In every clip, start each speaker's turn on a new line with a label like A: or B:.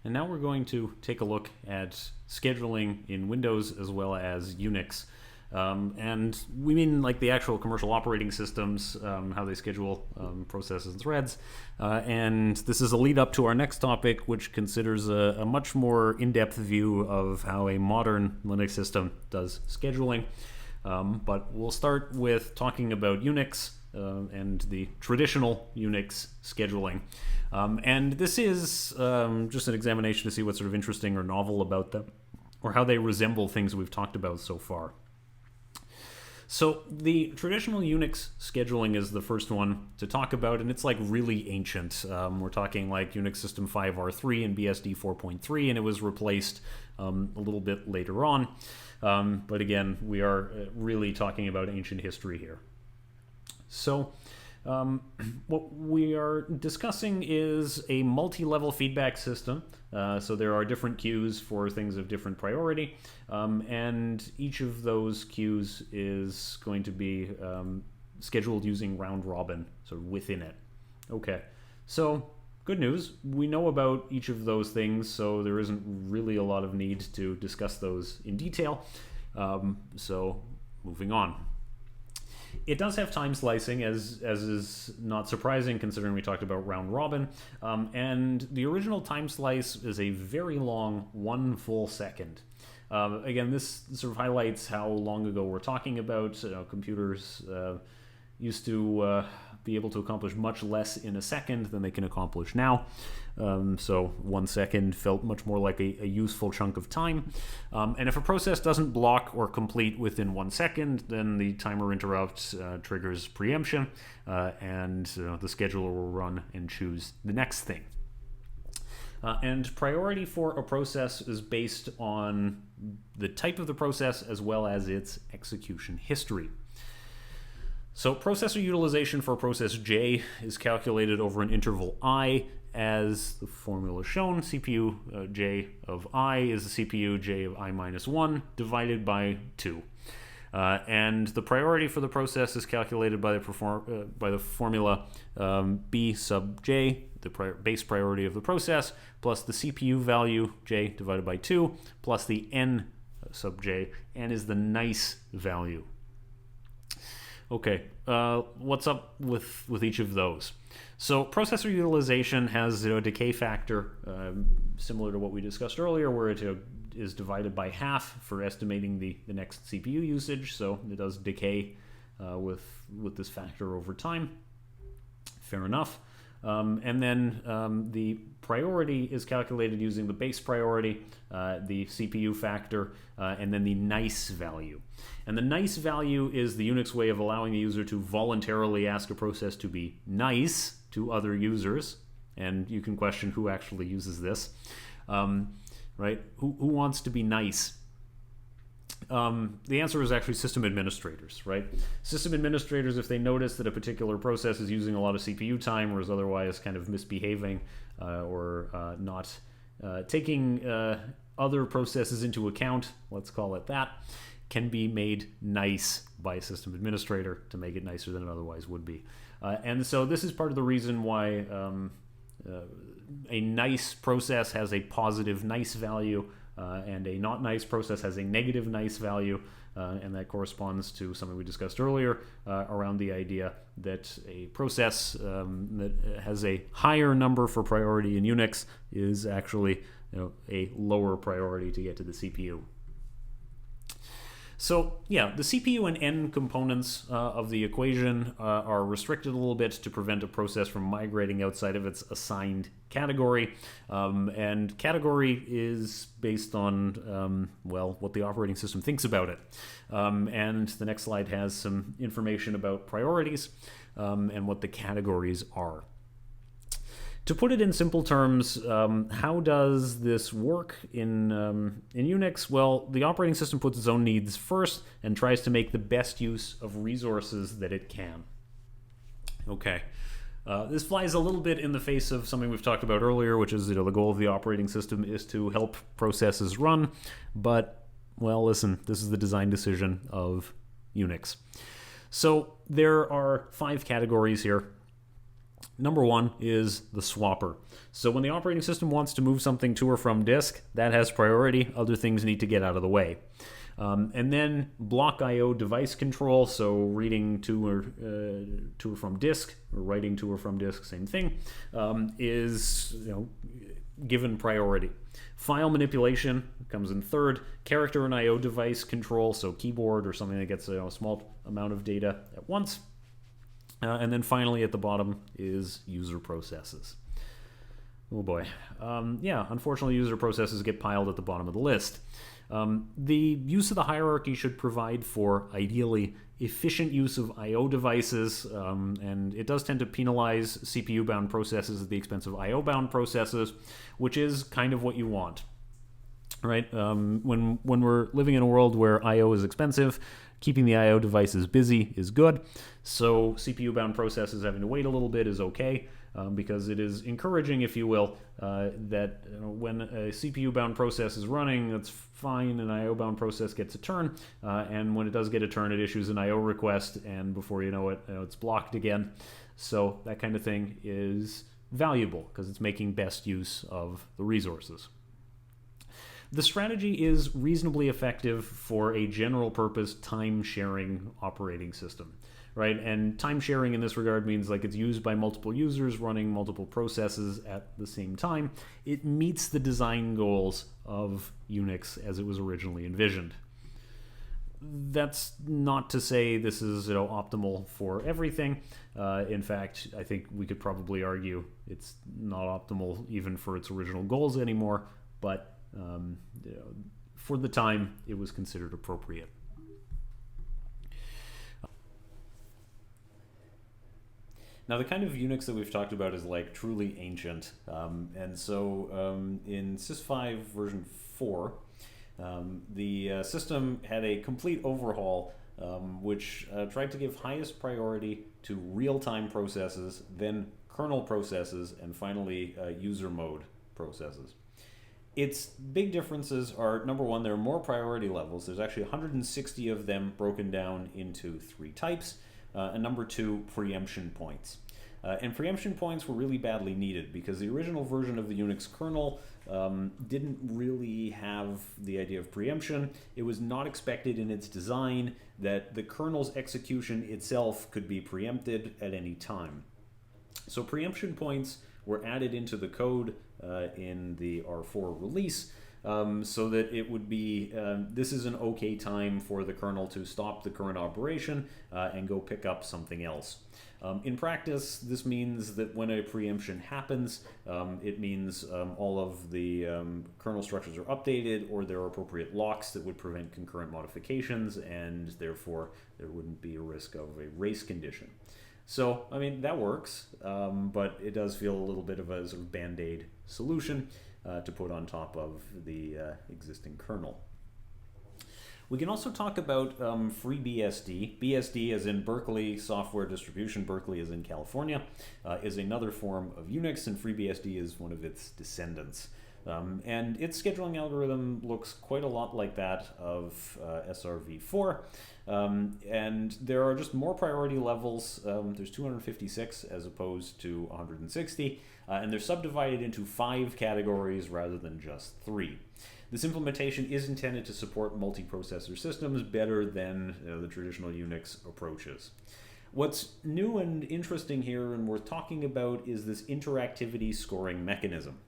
A: and now we're going to take a look at scheduling in Windows as well as Unix. And we mean like the actual commercial operating systems, how they schedule processes and threads. And this is a lead up to our next topic, which considers a much more in-depth view of how a modern Linux system does scheduling. But we'll start with talking about Unix and the traditional Unix scheduling. And this is just an examination to see what's sort of interesting or novel about them, or how they resemble things we've talked about so far. So the traditional Unix scheduling is the first one to talk about, and it's like really ancient. We're talking like Unix System V R3 and BSD 4.3, and it was replaced a little bit later on. But again, we are really talking about ancient history here. So what we are discussing is a multi-level feedback system. So there are different queues for things of different priority, and each of those queues is going to be scheduled using round robin, so within it. Okay, so good news, we know about each of those things, so there isn't really a lot of need to discuss those in detail. So moving on. It does have time slicing, as is not surprising considering we talked about round robin. And the original time slice is a very long 1 full second. Again, this sort of highlights how long ago we're talking about. Computers used to be able to accomplish much less in a second than they can accomplish now. So 1 second felt much more like a useful chunk of time. And if a process doesn't block or complete within 1 second, then the timer interrupt triggers preemption, and the scheduler will run and choose the next thing. And priority for a process is based on the type of the process as well as its execution history. So processor utilization for process J is calculated over an interval I, as the formula shown. CPU J of I is the CPU J of I minus 1 divided by 2. And the priority for the process is calculated by the formula B sub J, the base priority of the process, plus the CPU value J divided by 2, plus the N sub J. N is the nice value. Okay, what's up with each of those? So processor utilization has a decay factor similar to what we discussed earlier, where it is divided by half for estimating the next CPU usage. So it does decay with this factor over time. Fair enough. And then the priority is calculated using the base priority, the CPU factor, and then the nice value. And the nice value is the Unix way of allowing the user to voluntarily ask a process to be nice to other users. And you can question who actually uses this, right? Who wants to be nice? The answer is actually system administrators, right? System administrators, if they notice that a particular process is using a lot of CPU time or is otherwise kind of misbehaving or not taking other processes into account, let's call it that, can be made nice by a system administrator to make it nicer than it otherwise would be. And so this is part of the reason why a nice process has a positive nice value, and a not nice process has a negative nice value, and that corresponds to something we discussed earlier around the idea that a process that has a higher number for priority in Unix is actually a lower priority to get to the CPU. So yeah, the CPU and N components of the equation are restricted a little bit to prevent a process from migrating outside of its assigned category. And category is based on, well, what the operating system thinks about it. And the next slide has some information about priorities and what the categories are. To put it in simple terms, how does this work in Unix? Well, the operating system puts its own needs first and tries to make the best use of resources that it can. Okay. This flies a little bit in the face of something we've talked about earlier, which is the goal of the operating system is to help processes run. But, well, listen, this is the design decision of Unix. So there are 5 categories here. Number one is the swapper. So when the operating system wants to move something to or from disk, that has priority. Other things need to get out of the way. And then block I/O device control, so reading to or from disk, or writing to or from disk, same thing, is given priority. File manipulation comes in third. Character and I/O device control, so keyboard or something that gets a small amount of data at once. And then finally at the bottom is user processes. Oh boy. Unfortunately user processes get piled at the bottom of the list. The use of the hierarchy should provide for, ideally, efficient use of I/O devices, and it does tend to penalize CPU-bound processes at the expense of I/O-bound processes, which is kind of what you want, right? When we're living in a world where I/O is expensive, keeping the I/O devices busy is good. So CPU-bound processes having to wait a little bit is okay, because it is encouraging, if you will, that when a CPU-bound process is running, that's fine, an I/O-bound process gets a turn, and when it does get a turn, it issues an I/O request, and before you know it, it's blocked again. So that kind of thing is valuable because it's making best use of the resources. The strategy is reasonably effective for a general purpose time-sharing operating system, right? And time-sharing in this regard means like it's used by multiple users running multiple processes at the same time. It meets the design goals of Unix as it was originally envisioned. That's not to say this is optimal for everything. In fact, I think we could probably argue it's not optimal even for its original goals anymore, but for the time, it was considered appropriate. Now, the kind of Unix that we've talked about is like truly ancient, and so in Sys V version 4, the system had a complete overhaul, which tried to give highest priority to real-time processes, then kernel processes, and finally user mode processes. Its big differences are, number one, there are more priority levels. There's actually 160 of them broken down into 3 types. And number two, preemption points. And preemption points were really badly needed because the original version of the Unix kernel didn't really have the idea of preemption. It was not expected in its design that the kernel's execution itself could be preempted at any time. So preemption points were added into the code in the R4 release, so that it would be, this is an okay time for the kernel to stop the current operation and go pick up something else. In practice, this means that when a preemption happens, it means all of the kernel structures are updated, or there are appropriate locks that would prevent concurrent modifications, and therefore there wouldn't be a risk of a race condition. So, I mean, that works, but it does feel a little bit of a sort of band-aid solution to put on top of the existing kernel. We can also talk about FreeBSD. BSD, as in Berkeley Software Distribution, Berkeley as in California, is another form of Unix, and FreeBSD is one of its descendants. And its scheduling algorithm looks quite a lot like that of SRv4. And there are just more priority levels. There's 256 as opposed to 160. And they're subdivided into 5 categories rather than just 3. This implementation is intended to support multiprocessor systems better than the traditional Unix approaches. What's new and interesting here and worth talking about is this interactivity scoring mechanism.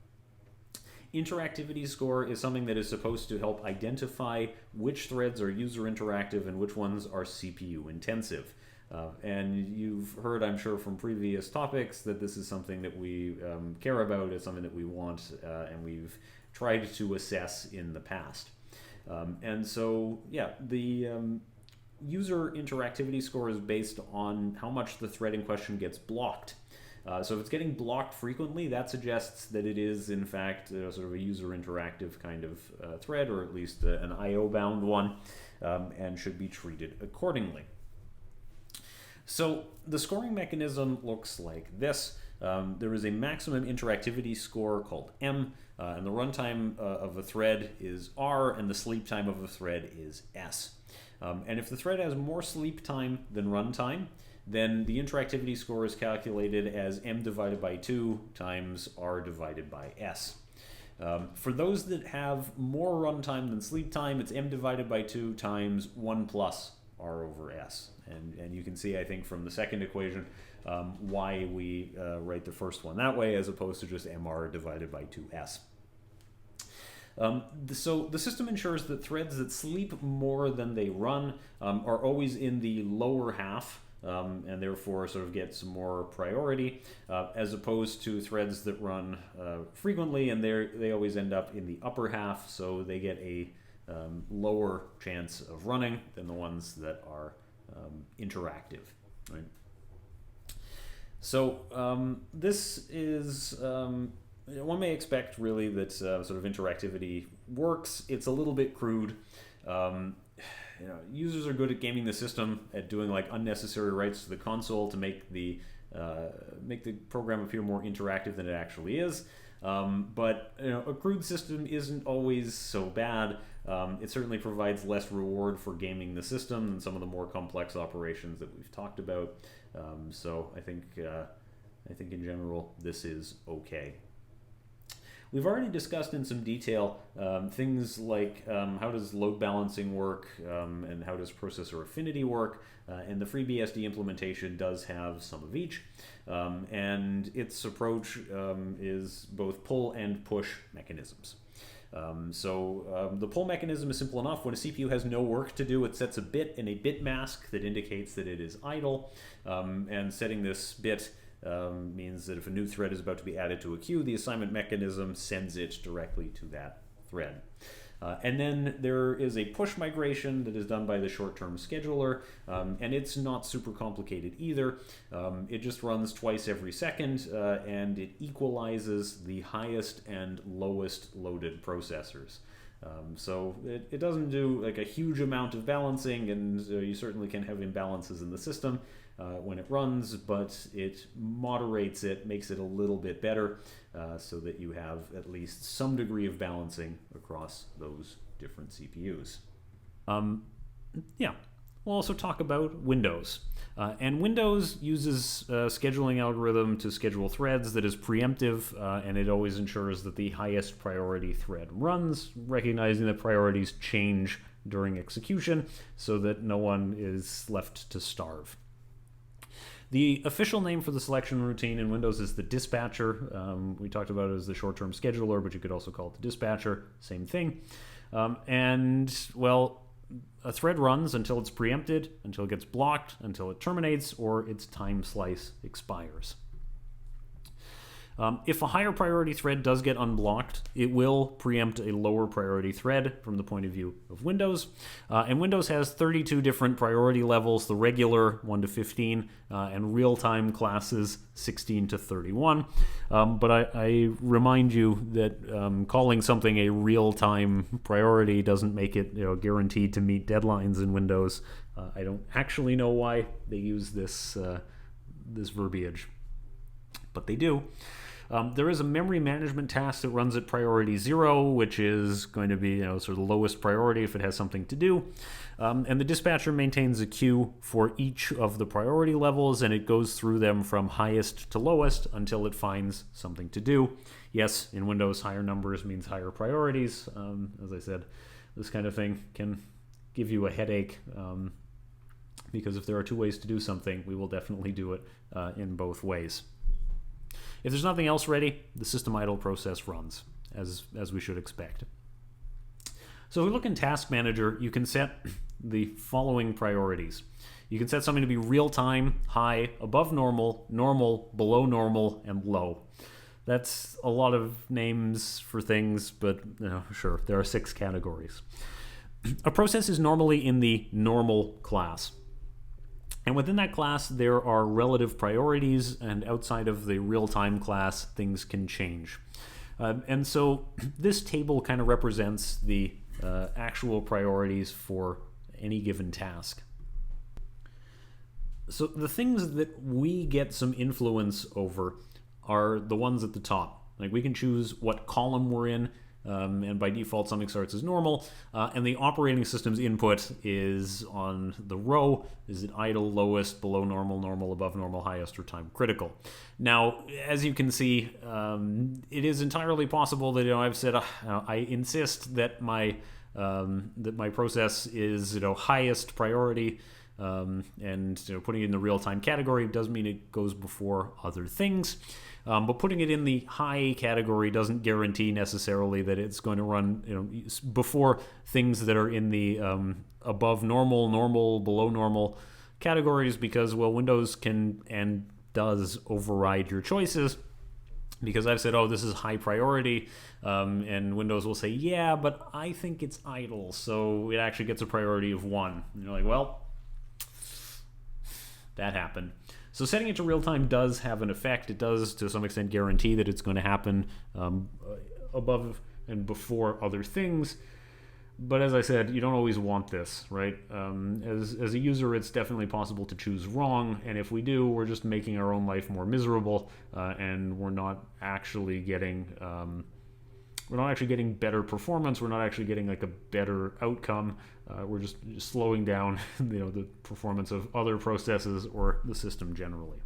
A: Interactivity score is something that is supposed to help identify which threads are user interactive and which ones are CPU intensive. And you've heard, I'm sure, from previous topics that this is something that we care about, it's something that we want, and we've tried to assess in the past. And so, yeah, the user interactivity score is based on how much the thread in question gets blocked. So if it's getting blocked frequently, that suggests that it is, in fact, sort of a user interactive kind of thread, or at least an I/O-bound one, and should be treated accordingly. So the scoring mechanism looks like this. There is a maximum interactivity score called M, and the runtime of a thread is R, and the sleep time of a thread is S. And if the thread has more sleep time than runtime, then the interactivity score is calculated as m divided by 2 times r divided by s. For those that have more runtime than sleep time, it's m divided by 2 times 1 plus r over s. And you can see, I think, from the second equation why we write the first one that way as opposed to just mr divided by 2s. So the system ensures that threads that sleep more than they run are always in the lower half, and therefore sort of get some more priority, as opposed to threads that run frequently, and they always end up in the upper half, so they get a lower chance of running than the ones that are interactive. Right? So this is one may expect really that sort of interactivity works. It's a little bit crude. Users are good at gaming the system, at doing like unnecessary writes to the console to make the program appear more interactive than it actually is. But a crude system isn't always so bad. It certainly provides less reward for gaming the system than some of the more complex operations that we've talked about. So I think in general this is okay. We've already discussed in some detail things like how does load balancing work and how does processor affinity work, and the FreeBSD implementation does have some of each, and its approach is both pull and push mechanisms. The pull mechanism is simple enough. When a CPU has no work to do, it sets a bit in a bit mask that indicates that it is idle, and setting this bit means that if a new thread is about to be added to a queue, the assignment mechanism sends it directly to that thread. And then there is a push migration that is done by the short-term scheduler, and it's not super complicated either. It just runs twice every second, and it equalizes the highest and lowest loaded processors. So it doesn't do like a huge amount of balancing, and you certainly can have imbalances in the system when it runs, but it moderates it, makes it a little bit better, so that you have at least some degree of balancing across those different CPUs. We'll also talk about Windows. And Windows uses a scheduling algorithm to schedule threads that is preemptive, and it always ensures that the highest priority thread runs, recognizing that priorities change during execution so that no one is left to starve. The official name for the selection routine in Windows is the dispatcher. We talked about it as the short-term scheduler, but you could also call it the dispatcher, same thing. A thread runs until it's preempted, until it gets blocked, until it terminates, or its time slice expires. If a higher priority thread does get unblocked, it will preempt a lower priority thread from the point of view of Windows. And Windows has 32 different priority levels, the regular 1 to 15, and real-time classes 16 to 31. But I remind you that calling something a real-time priority doesn't make it guaranteed to meet deadlines in Windows. I don't actually know why they use this verbiage, but they do. There is a memory management task that runs at priority 0, which is going to be sort of the lowest priority if it has something to do. And the dispatcher maintains a queue for each of the priority levels, and it goes through them from highest to lowest until it finds something to do. Yes, in Windows, higher numbers means higher priorities. As I said, this kind of thing can give you a headache, because if there are two ways to do something, we will definitely do it in both ways. If there's nothing else ready, the system idle process runs, as we should expect. So if we look in Task Manager, you can set the following priorities. You can set something to be real-time, high, above normal, normal, below normal, and low. That's a lot of names for things, but sure, there are 6 categories. A process is normally in the normal class. And within that class, there are relative priorities, and outside of the real-time class, things can change. And so this table kind of represents the actual priorities for any given task. So the things that we get some influence over are the ones at the top. Like we can choose what column we're in, and by default something starts as normal, and the operating system's input is on the row. Is it idle, lowest, below normal, normal, above normal, highest, or time critical? Now, as you can see, it is entirely possible that I've said I insist that my process is highest priority, and putting it in the real-time category doesn't mean it goes before other things. But putting it in the high category doesn't guarantee necessarily that it's going to run before things that are in the above normal, normal, below normal categories, because, well, Windows can and does override your choices. Because I've said, oh, this is high priority, and Windows will say, yeah, but I think it's idle, so it actually gets a priority of 1. And you're like, well, that happened. So setting it to real time does have an effect. It does, to some extent, guarantee that it's going to happen above and before other things. But as I said, you don't always want this, right? As a user, it's definitely possible to choose wrong, and if we do, we're just making our own life more miserable, and we're not actually getting better performance. We're not actually getting like a better outcome. We're just slowing down, the performance of other processes or the system generally.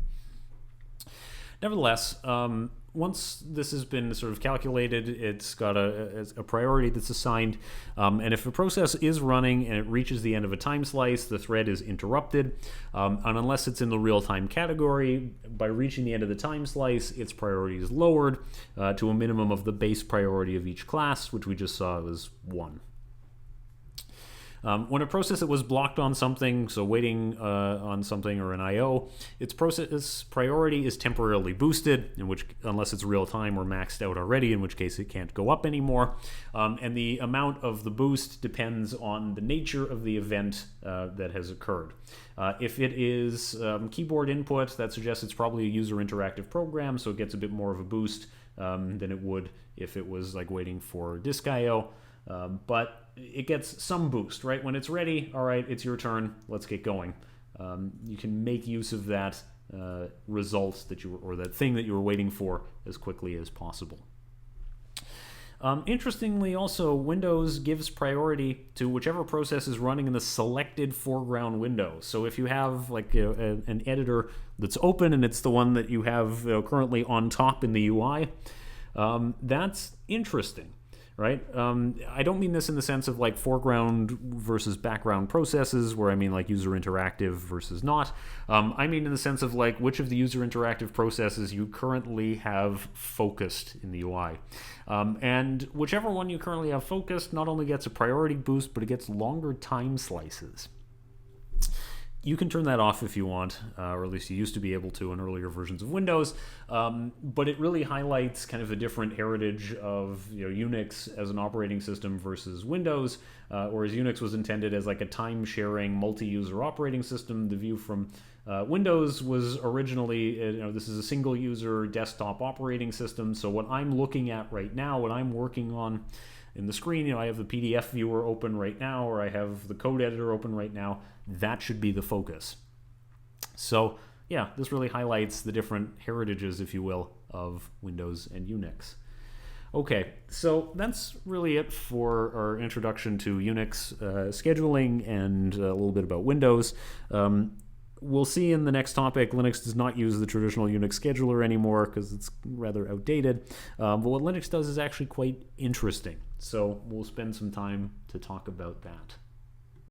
A: Nevertheless, once this has been sort of calculated, it's got a priority that's assigned, and if a process is running and it reaches the end of a time slice, the thread is interrupted, and unless it's in the real-time category, by reaching the end of the time slice, its priority is lowered to a minimum of the base priority of each class, which we just saw was 1. When a process that was blocked on something, so waiting on something or an I/O, its process priority is temporarily boosted, unless it's real time or maxed out already, in which case it can't go up anymore. And the amount of the boost depends on the nature of the event that has occurred. If it is keyboard input, that suggests it's probably a user interactive program, so it gets a bit more of a boost than it would if it was like waiting for disk I/O. But it gets some boost, right? When it's ready, all right, it's your turn, let's get going. You can make use of that result or that thing that you were waiting for as quickly as possible. Interestingly, also, Windows gives priority to whichever process is running in the selected foreground window. So if you have like an editor that's open and it's the one that you have currently on top in the UI, that's interesting. Right? I don't mean this in the sense of like foreground versus background processes, where I mean like user interactive versus not. I mean in the sense of like which of the user interactive processes you currently have focused in the UI. And whichever one you currently have focused not only gets a priority boost, but it gets longer time slices. You can turn that off if you want, or at least you used to be able to in earlier versions of Windows, but it really highlights kind of a different heritage of Unix as an operating system versus Windows, whereas Unix was intended as like a time-sharing multi-user operating system. The view from Windows was originally, this is a single-user desktop operating system, so what I'm looking at right now, what I'm working on in the screen, I have the PDF viewer open right now, or I have the code editor open right now. That should be the focus. So yeah, this really highlights the different heritages, if you will, of Windows and Unix. Okay, so that's really it for our introduction to Unix scheduling and a little bit about Windows. We'll see in the next topic, Linux does not use the traditional Unix scheduler anymore because it's rather outdated. But what Linux does is actually quite interesting. So we'll spend some time to talk about that.